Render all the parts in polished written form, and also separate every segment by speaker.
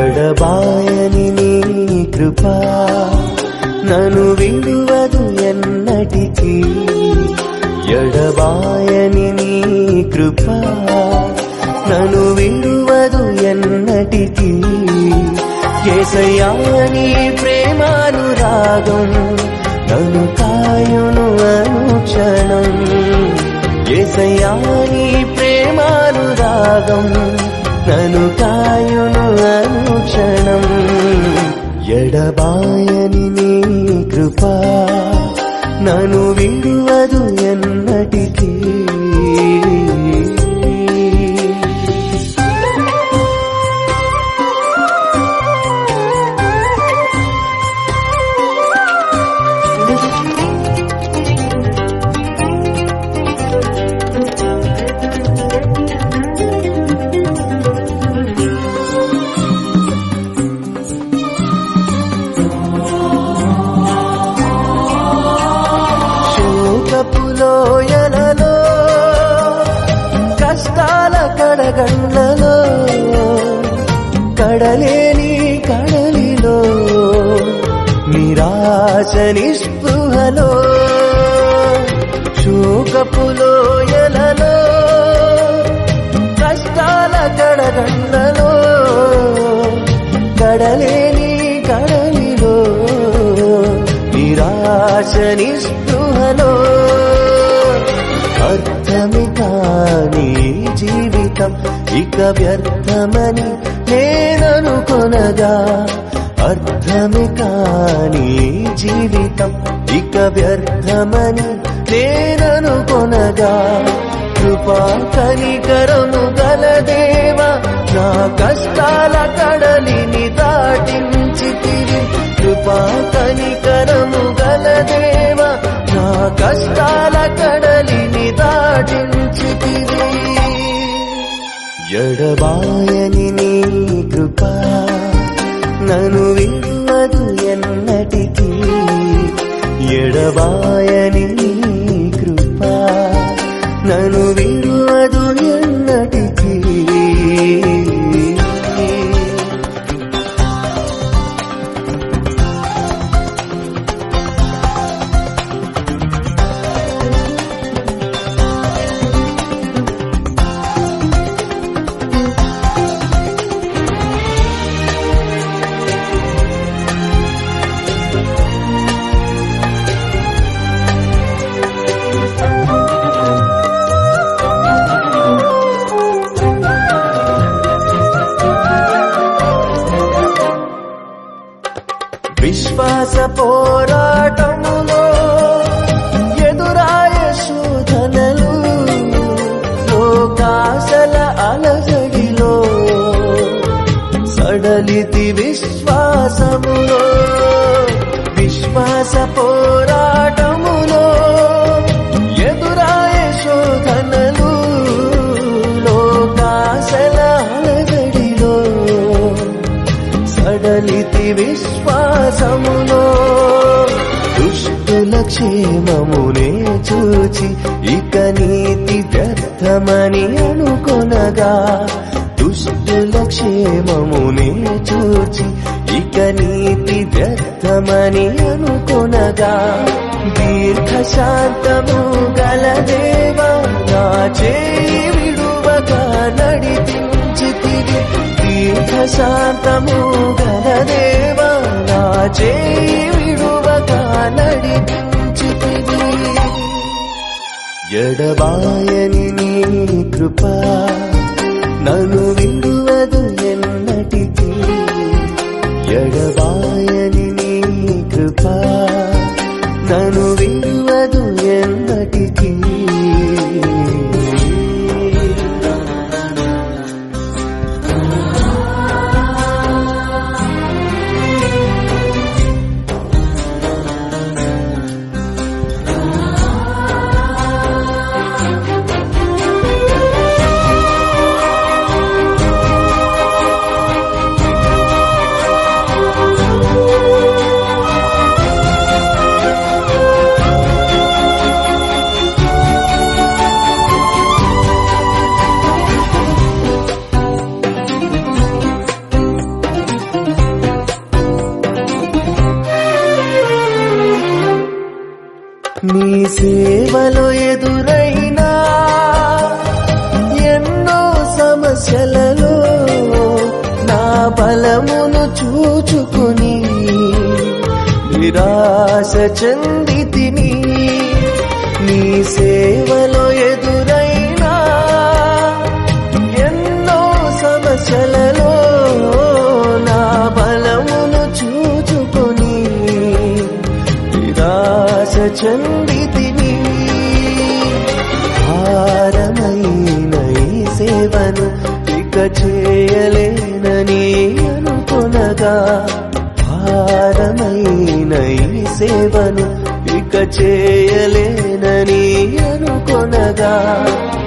Speaker 1: ఎడబాయని నీ కృప నన్ను విడువదు ఎన్నటికీ. ఎడబాయని నీ కృప నన్ను విడువదు ఎన్నటికీ. యేసయ్యా నీ ప్రేమానురాగం నన్ను కాయును అనుక్షణం. యేసయ్యా నీ ప్రేమానురాగం నన్ను కాయును అనుక్షణం. ఎడబాయని నీ కృప నన్ను విడువదు ఎన్నటికీ. లోయలలో కష్టాల కడగండ్లలో కడలేని కడలిలో నిరాశ నిస్పృహలో శోకపు లోయలలో కష్టాల కడగండ్లలో కడలేని కడలిలో నిరాశ నిస్పృహలో అర్థమే కాని జీవితం ఇక వ్యర్థమని నేననుకొనగా. అర్థమే కాని జీవితం ఇక వ్యర్థమని నేననుకొనగా. కృపా కనికరము గల దేవా నా కష్టాల కడలిని దాటించితివి. కృపా కనికరము గల దేవా నా కష్టాల కడలిని దాటించితివి. ఎడబాయని నీ కృప నన్ను విడువదు ఎన్నటికీ. ఎడబాయని నీ కృప నన్ను విడువదు ఎన్నటికీ. విశ్వాస పోరాటములో ఎదురాయ శోధనలు లోకాశల అలజడిలో సడలితి విశ్వాసములో. విశ్వాస పోరాటములో ఎదురాయ శోధనలు లోకాశల అలజడిలో సడలితి విశ్వాసములో. దుష్టుల క్షేమమునే చూచి ఇక నీతి వ్యర్థమని అనుకొనగా. దుష్టుల క్షేమమునే చూచి ఇక నీతి వ్యర్థమని అనుకొనగా. దీర్ఘశాంతము గల దేవా నా చేయి విడువగా నడిపించితివి. దీర్ఘశాంతము గల దేవా నా చేయి విడువగా నడిపించితివి. ఎడబాయని నీ కృప నన్ను విడువదు ఎన్నటికీ. ఎడబాయని నీ కృప నన్ను విడువదు ఎన్నటికీ. సేవలో ఎదురైనా ఎన్నో సమస్యలలో నా బలమును చూచుకుని నిరాశ చెందితిని. నీ సేవలో ఎదురైనా ఎన్నో సమస్యలలో నా బలమును చూచుకొని నిరాశ చెందితిని. భారమైన ఈ సేవను ఇక చేయలేనని అనుకొనగా, భారమైన ఈ సేవను ఇక చేయలేనని అనుకొనగా,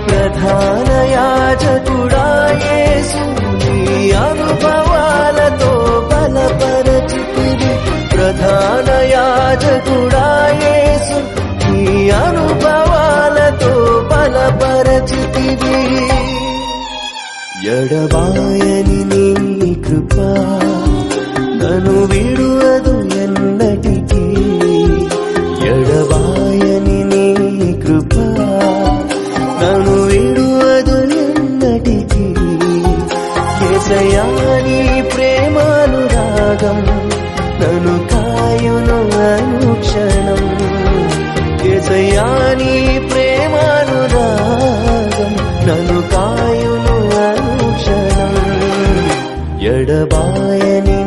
Speaker 1: ప్రధాన యాజకుడా యేసు నీ అనుభవాలతో బలపరచితివి. ప్రధాన యాజకుడా యేసు నీ అనుభవాలతో బలపరచితివి. ఎడబాయని నీ కృప నన్ను విడువదు ఎన్నటికీ. ఎడబాయని నీ కృప నన్ను విడువదు ఎన్నటికీ. యేసయ్యా నీ ప్రేమానురాగం నన్ను కాయును అనుక్షణం. యేసయ్యా నీ ప్రేమానురాగం నన్ను కాయును అనుక్షణం. ఎడబాయని